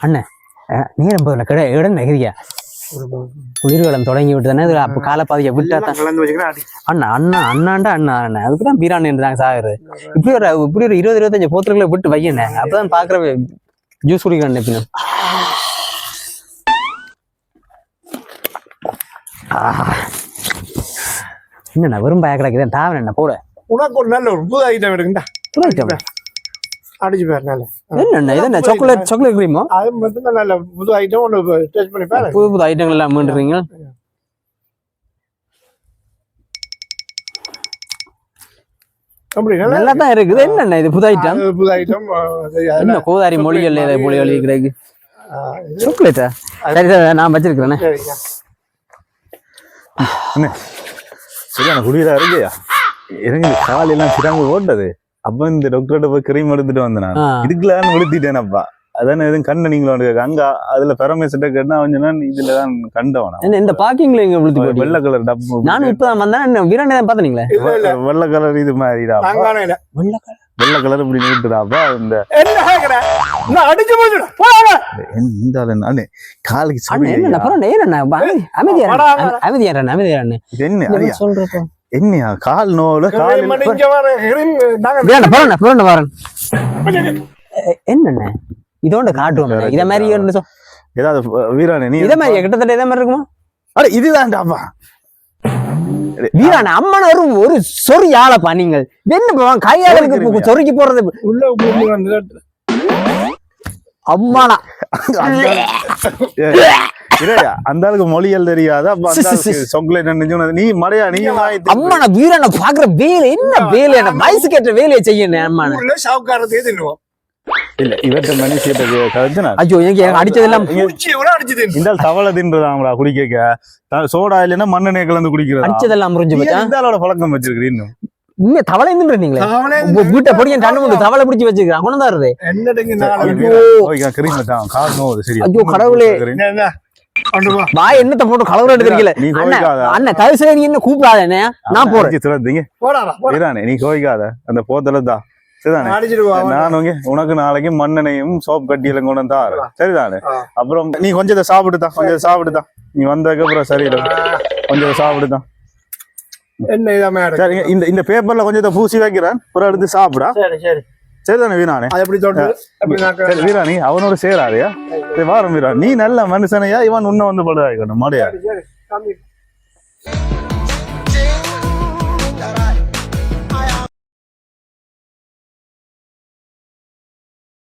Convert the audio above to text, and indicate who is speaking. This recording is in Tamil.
Speaker 1: அண்ணன் நேரம் போகல கடை இடம் நகரியா குளிர்காலம் தொடங்கி விட்டுதானே அப்ப காலப்பாதைய விட்டா அண்ணா அண்ணா அண்ணாண்டா அண்ணா அண்ணன் அதுக்குதான் பீரான்னு சாகுறது இப்படி ஒரு 20-25 போத்தல்களை விட்டு வையண்ணே அப்பதான் பாக்குற ஜூஸ் குடிக்கிறேன் எப்படின்னு என்னண்ணா வெறும் பய கிடக்குதான் தாவன் என்ன போட
Speaker 2: உனக்கு ஒரு நல்ல ஒரு புது ஐட்டம் இருக்குண்டா அடிச்சு பேர் நல்ல
Speaker 1: என்னண்ணா இது சாக்லேட் கிரீமோ
Speaker 2: அது மட்டும் நல்ல புது ஐட்டம் ஒன்று டேஸ்ட் பண்ணி பாரு
Speaker 1: புது ஐட்டங்கள் எல்லாம் மீண்டுறீங்க நல்லா தான் இருக்குது என்னண்ணா இது புது ஐட்டம் என்ன கோதாரி மொழிகள் மொழி எழுதிக்கிறது சாக்லேட்டா சரி சார் நான் வச்சிருக்கிறேண்ணே
Speaker 3: சரியான குடியரா இருக்கையா இறங்கி காலையெல்லாம் சிறாங்க ஓட்டது அப்ப இந்த டாக்டர்கிட்ட போய் கிரீம் எடுத்துட்டு வந்தேன் இதுக்குலாம் விழுத்திட்டேனப்பா அதானே எதுவும் கண்ட நீங்களோட அங்க அதுல பெரமேசிட்ட கேட்டா அவன் இதுலதான் கண்டவனா
Speaker 1: இந்த பாக்கிங்ல இங்க விழுத்து
Speaker 3: வெள்ளை கலர் டப்பு
Speaker 1: நானும் இப்பதான் வந்தேன் வீராண்டே பாத்தீங்களே
Speaker 3: வெள்ளை கலர் இது மாதிரிடா வெள்ளை கலர் இப்படி நிறுத்துடாப்பா இந்த காலுக்கு
Speaker 1: சொல்றேன்
Speaker 3: என்னையா கால் நோல
Speaker 1: என்னண்ணே இதோட காட்டுவோம் இத மாதிரி
Speaker 3: ஏதாவது வீரானே நீ
Speaker 1: இத மாதிரி கிட்டத்தட்ட இத மாதிரி இருக்குமா
Speaker 3: அட இதுதான்டாப்பா
Speaker 1: வீரான அம்மன் ஒரு சொறி ஆளப்பா நீங்கள் என்ன கையாளுக்கு சொருக்கி போறது உள்ள அம்மானா
Speaker 3: அந்த அளவுக்கு மொழிகள் தெரியாத நீ மடையா நீ
Speaker 1: அம்மா வீரனை பாக்குற வேலை என்ன வேலை வயசு கேட்ட வேலையை செய்யணும் அம்மா
Speaker 2: சாவுக்காரத்தையே தின்னுவோம்
Speaker 3: இல்ல இவற்ற மனுஷன்
Speaker 1: ஐயோ அடிச்சதெல்லாம்
Speaker 3: இந்த தவளை தின்றதாங்களா குடிக்க சோடா இல்லைன்னா மண்ணெண்ணெய் கலந்து குடிக்கிறது
Speaker 1: அடிச்சதெல்லாம் முறிஞ்சு
Speaker 3: இந்த பழக்கம் வச்சிருக்கீங்க இன்னும்
Speaker 1: உண்மையா தவளை இருந்தீங்களே வீட்டை பொடிய தண்ணு தவளை பிடிச்சி வச்சிருக்கேன் குணந்தாருது ஐயோ கடவுளே வாய் என்னத்த போட்டு கலவரம் எடுக்கிறீங்களே அண்ணன் தயவு நீ என்ன கூப்பிடாத நான் போறேன்
Speaker 3: நீ கோவிக்காத அந்த போத்தல தான் நான் உனக்கு நாளைக்கு மண்ணெண்ணையும் சோப் கட்டியிலும் கொண்டு தான் சரிதானே அப்புறம் நீ கொஞ்சத்தை சாப்பிடுதான் நீ வந்ததுக்கு அப்புறம் சரியில்லை கொஞ்சத்தை சாப்பிடுதான் சரி இந்த பேப்பர்ல கொஞ்சத்தை பூசி வைக்கிறேன் அப்புறம் எடுத்து சாப்பிடா சரிதானே வீரானே வீராணி அவனோட சேராதையா வாரம் வீரா நீ நல்ல மனுஷனையா இவன் உன்ன வந்து படுவாய்க்கணும் மாடையா